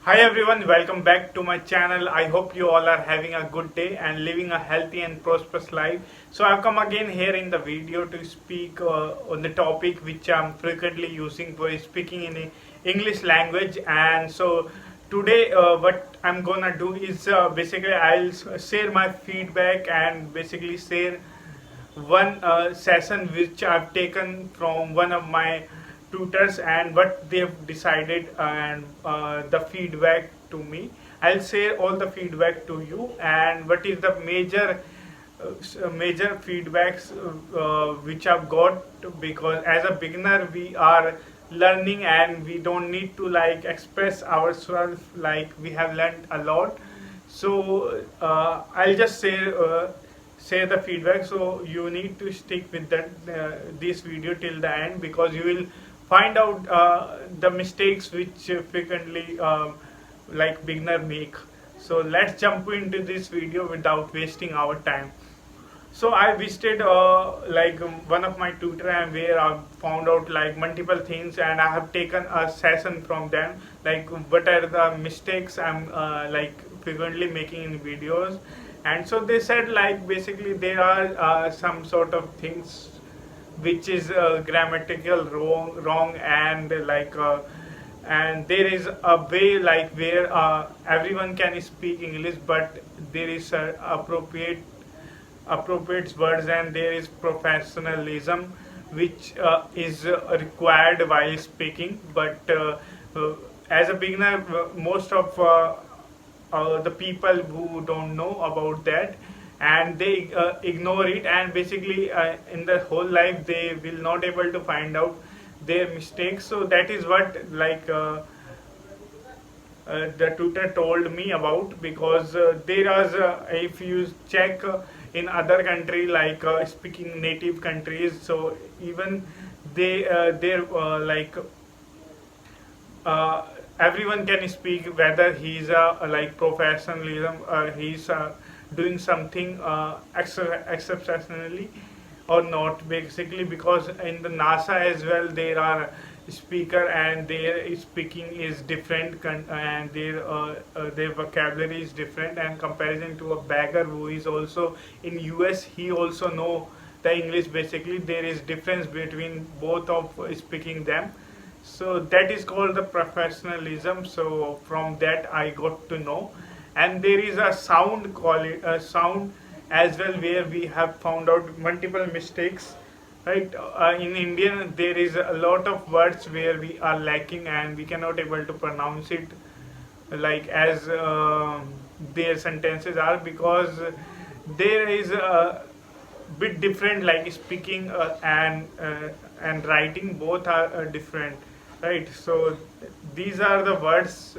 Hi everyone, welcome back to my channel. I hope you all are having a good day and living a healthy and prosperous life. So I've come again here in the video to speak on the topic which I'm frequently using for speaking in English language. And so today what I'm gonna do is basically I'll share my feedback and basically share one session which I've taken from one of my tutors and what they've decided and the feedback to me. I'll share all the feedback to you and what is the major feedbacks which I've got, because as a beginner we are learning and we don't need to like express ourselves like we have learned a lot. So I'll just say the feedback, so you need to stick with that this video till the end, because you will find out the mistakes which frequently like beginner make. So let's jump into this video without wasting our time. So I visited one of my tutor, and where I found out like multiple things, and I have taken a session from them, like what are the mistakes I'm like frequently making in videos. And so they said like basically there are some sort of things which is grammatical wrong, and and there is a way like where everyone can speak English, but there is appropriate words, and there is professionalism which is required while speaking. But uh, as a beginner, most of the people who don't know about that, and they ignore it, and basically in their whole life they will not able to find out their mistakes. So that is what the tutor told me about, because there is if you check in other country like speaking native countries, so even they're everyone can speak, whether he's like professionalism, he's doing something exceptionally or not, basically, because in the NASA as well there are speaker, and their speaking is different, and their vocabulary is different, and comparison to a beggar who is also in US, he also know the English. Basically there is difference between both of speaking them. So that is called the professionalism. So from that I got to know. And there is a sound quality, sound as well, where we have found out multiple mistakes, right? In Indian there is a lot of words where we are lacking, and we cannot able to pronounce it like as their sentences are, because there is a bit different, like speaking and writing both are different, right? So these are the words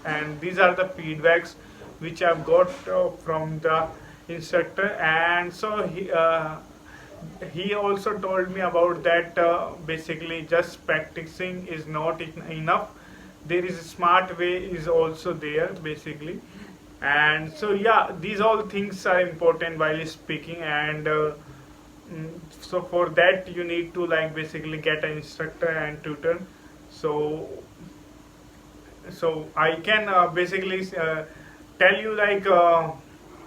and these are the feedbacks which I've got from the instructor. And so he also told me about that basically just practicing is not enough, there is a smart way is also there, basically. And so yeah, these all things are important while speaking. And so for that you need to like basically get an instructor and tutor. So I can basically tell you like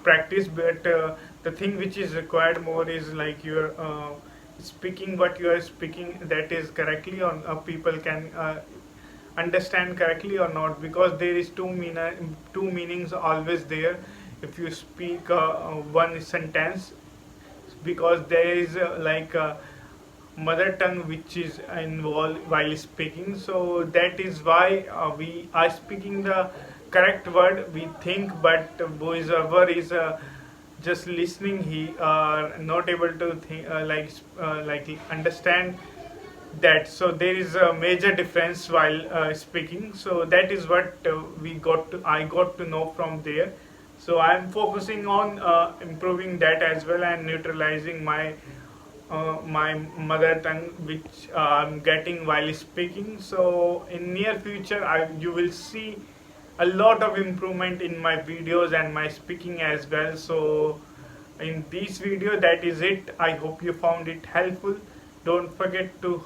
practice, but the thing which is required more is like your speaking what you are speaking, that is correctly, or people can understand correctly or not, because there is two meanings always there if you speak one sentence, because there is mother tongue which is involved while speaking. So that is why we are speaking the correct word we think, but whoever is just listening, he are not able to think like understand that. So there is a major difference while speaking. So that is what I got to know from there. So I'm focusing on improving that as well, and neutralizing my mother tongue which I'm getting while speaking. So in near future you will see a lot of improvement in my videos and my speaking as well. So in this video, that is it. I hope you found it helpful. Don't forget to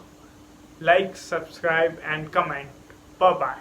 like, subscribe and comment. Bye bye.